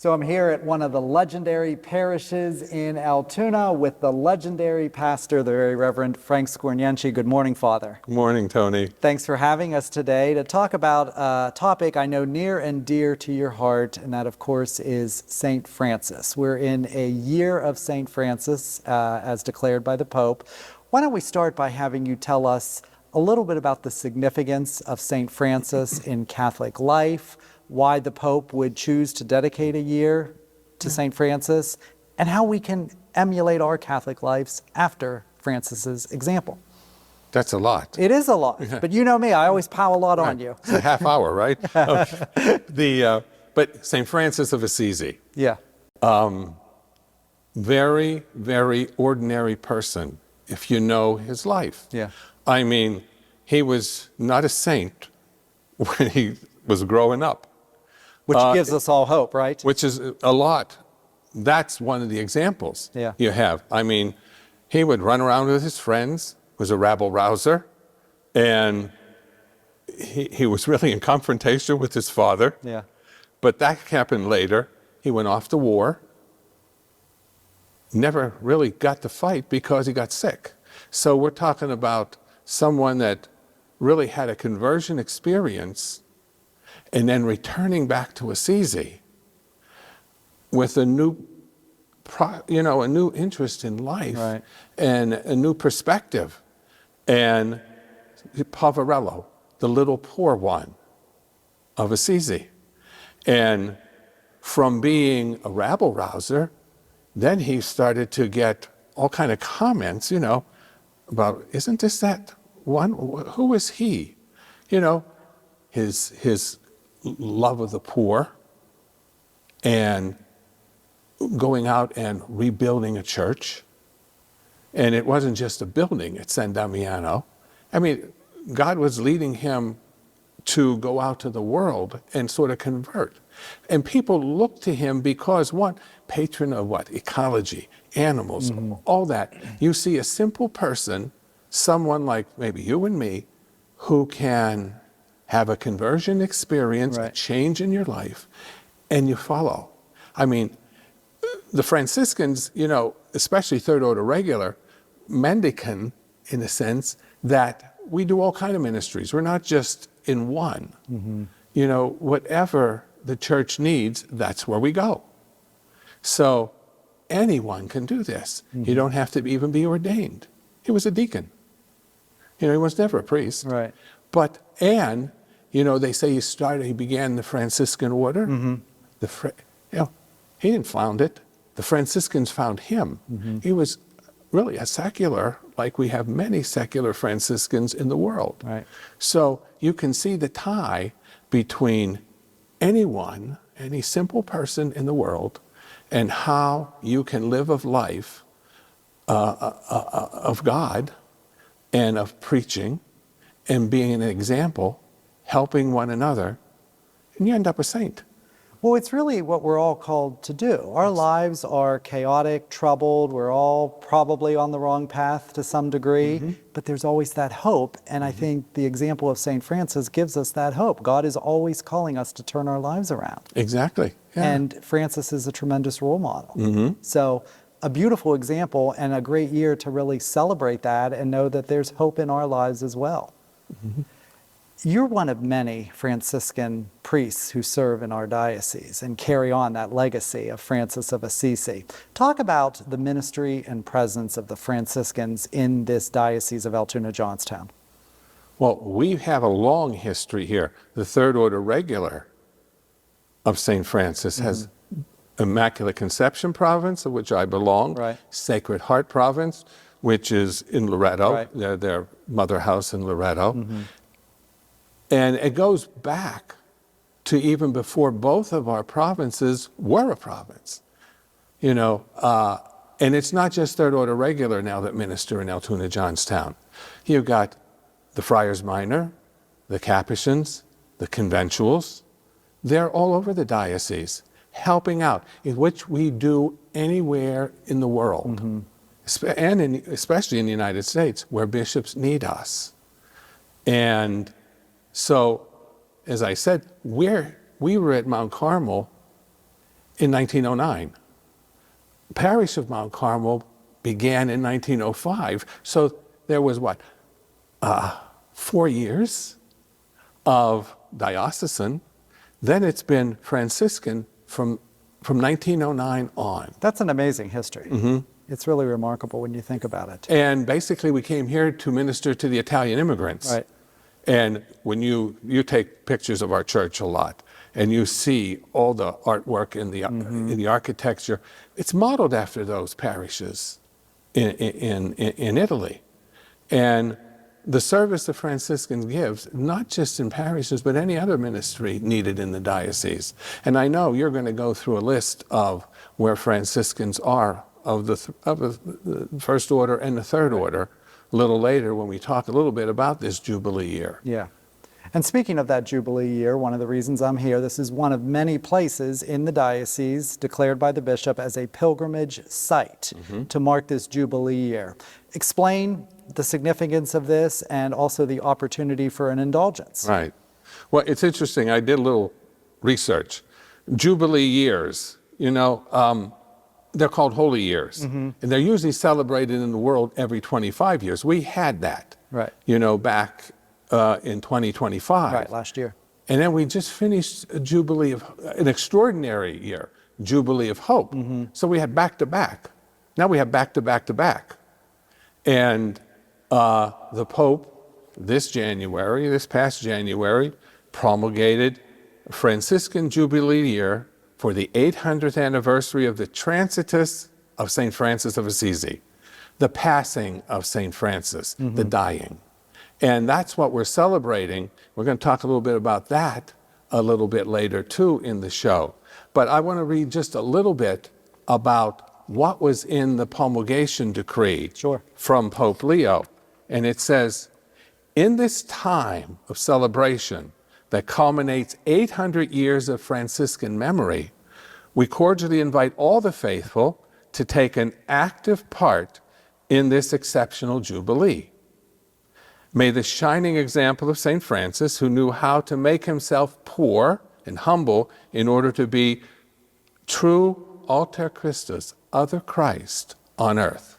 So I'm here at one of the legendary parishes in Altoona with the legendary pastor, the very Reverend Frank Scornienci. Good morning, Father. Good morning, Tony. Thanks for having us today to talk about a topic I know near and dear to your heart, and that, of course, is St. Francis. We're in a year of St. Francis, as declared by the Pope. Why don't we start by having you tell us a little bit about the significance of St. Francis in Catholic life, why the Pope would choose to dedicate a year to St. Francis, and how we can emulate our Catholic lives after Francis's example. That's a lot. It is a lot, but you know me, I always pile a lot on you. It's a half hour, right? But St. Francis of Assisi, Yeah. very, very ordinary person, if you know his life. Yeah. I mean, he was not a saint when he was growing up. Which gives us all hope, right? Which is a lot. That's one of the examples you have. I mean, he would run around with his friends, was a rabble-rouser, and he was really in confrontation with his father. Yeah. But that happened later. He went off to war, never really got to fight because he got sick. So we're talking about someone that really had a conversion experience and then returning back to Assisi with a new, a new interest in life, right, and a new perspective. And Poverello, the little poor one of Assisi. And from being a rabble-rouser, then he started to get all kind of comments, about, isn't this that one? Who is he? His love of the poor, and going out and rebuilding a church. And it wasn't just a building at San Damiano. I mean, God was leading him to go out to the world and sort of convert. And people looked to him because, one, patron of what? Ecology, animals, all that. You see a simple person, someone like maybe you and me, who can have a conversion experience, a change in your life, and you follow. I mean, the Franciscans, especially Third Order Regular, mendicant in the sense that we do all kind of ministries. We're not just in one. Whatever the church needs, that's where we go. So anyone can do this. You don't have to even be ordained. He was a deacon. He was never a priest. Right. But, and, they say he began the Franciscan order. He didn't found it. The Franciscans found him. He was really a secular, like we have many secular Franciscans in the world. Right. So you can see the tie between anyone, any simple person in the world, and how you can live of life of God and of preaching and being an example, helping one another, and you end up a saint. Well, it's really what we're all called to do. Our lives are chaotic, troubled. We're all probably on the wrong path to some degree, but there's always that hope. And I think the example of St. Francis gives us that hope. God is always calling us to turn our lives around. Exactly. Yeah. And Francis is a tremendous role model. So a beautiful example and a great year to really celebrate that and know that there's hope in our lives as well. You're one of many Franciscan priests who serve in our diocese and carry on that legacy of Francis of Assisi. Talk about the ministry and presence of the Franciscans in this diocese of Altoona Johnstown. Well, we have a long history here. The Third Order Regular of St. Francis has Immaculate Conception Province, of which I belong, Sacred Heart Province, which is in Loretto, their mother house in Loretto. And it goes back to even before both of our provinces were a province. And it's not just Third Order Regular now that minister in Altoona Johnstown. You've got the Friars Minor, the Capuchins, the Conventuals. They're all over the diocese, helping out, in which we do anywhere in the world, and especially in the United States, where bishops need us. And so, as I said, we were at Mount Carmel in 1909. Parish of Mount Carmel began in 1905. So there was what, 4 years of diocesan. Then it's been Franciscan from 1909 on. That's an amazing history. Mm-hmm. It's really remarkable when you think about it. And basically we came here to minister to the Italian immigrants. Right. And when you take pictures of our church a lot, and you see all the artwork in the architecture, it's modeled after those parishes in Italy. And the service the Franciscans gives, not just in parishes, but any other ministry needed in the diocese. And I know you're going to go through a list of where Franciscans are of the First Order and the Third Order a little later when we talk a little bit about this Jubilee year. Yeah. And speaking of that Jubilee year, one of the reasons I'm here, this is one of many places in the diocese declared by the bishop as a pilgrimage site to mark this Jubilee year. Explain the significance of this and also the opportunity for an indulgence. Right. Well, it's interesting. I did a little research. Jubilee years, they're called holy years. And they're usually celebrated in the world every 25 years. We had that, right? Back in 2025. Right, last year. And then we just finished a Jubilee of, an extraordinary year, Jubilee of Hope. So we had back to back. Now we have back to back to back. And the Pope this past January, promulgated Franciscan Jubilee year for the 800th anniversary of the Transitus of St. Francis of Assisi, the passing of St. Francis, the dying. And that's what we're celebrating. We're going to talk a little bit about that a little bit later too in the show. But I want to read just a little bit about what was in the promulgation decree from Pope Leo. And it says, in this time of celebration that culminates 800 years of Franciscan memory, we cordially invite all the faithful to take an active part in this exceptional Jubilee. May the shining example of St. Francis, who knew how to make himself poor and humble in order to be true alter Christus, other Christ on earth,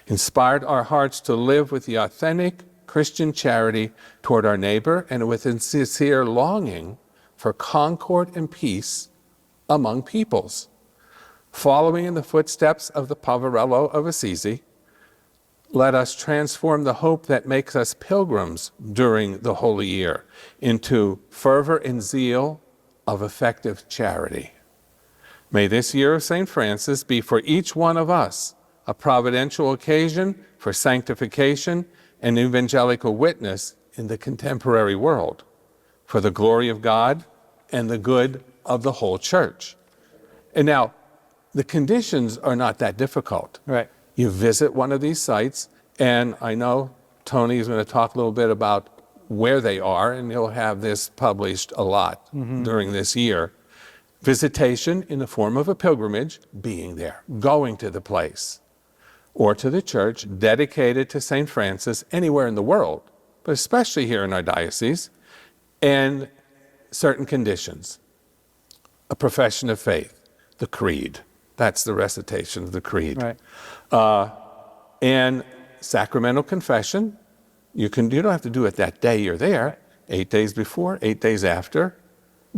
inspired our hearts to live with the authentic Christian charity toward our neighbor and with a sincere longing for concord and peace among peoples. Following in the footsteps of the Poverello of Assisi, let us transform the hope that makes us pilgrims during the Holy Year into fervor and zeal of effective charity. May this year of St. Francis be for each one of us a providential occasion for sanctification and evangelical witness in the contemporary world, for the glory of God and the good of the whole church. And now, the conditions are not that difficult. Right. You visit one of these sites, and I know Tony is going to talk a little bit about where they are, and he'll have this published a lot during this year. Visitation in the form of a pilgrimage, being there, going to the place, or to the church dedicated to St. Francis anywhere in the world, but especially here in our diocese, and certain conditions. A profession of faith, the creed. That's the recitation of the creed. Right. And sacramental confession. You don't have to do it that day you're there. 8 days before, 8 days after.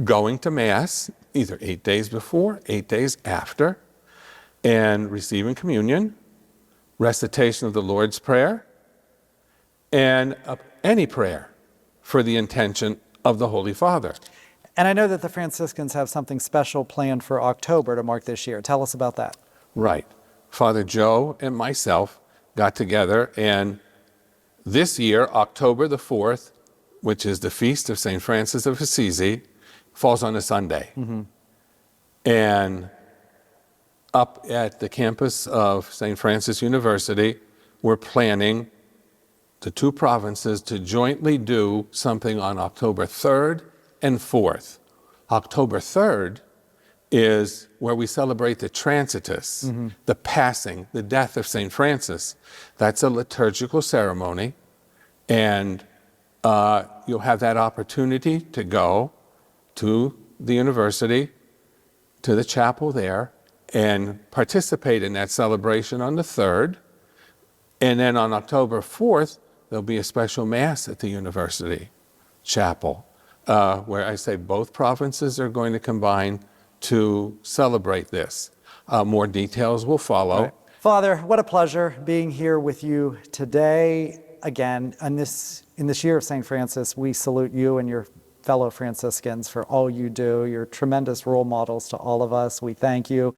Going to Mass, either 8 days before, 8 days after. And receiving communion. Recitation of the Lord's Prayer. And any prayer for the intention of the Holy Father. And I know that the Franciscans have something special planned for October to mark this year. Tell us about that. Right. Father Joe and myself got together, and this year, October the 4th, which is the feast of St. Francis of Assisi, falls on a Sunday. And up at the campus of St. Francis University, we're planning the two provinces to jointly do something on October 3rd and 4th. October 3rd is where we celebrate the Transitus, the passing, the death of St. Francis. That's a liturgical ceremony, and you'll have that opportunity to go to the university to the chapel there and participate in that celebration on the 3rd. And then on October 4th, there'll be a special Mass at the University Chapel, where I say both provinces are going to combine to celebrate this. More details will follow. Right. Father, what a pleasure being here with you today. Again, in this year of St. Francis, we salute you and your fellow Franciscans for all you do. You're tremendous role models to all of us. We thank you.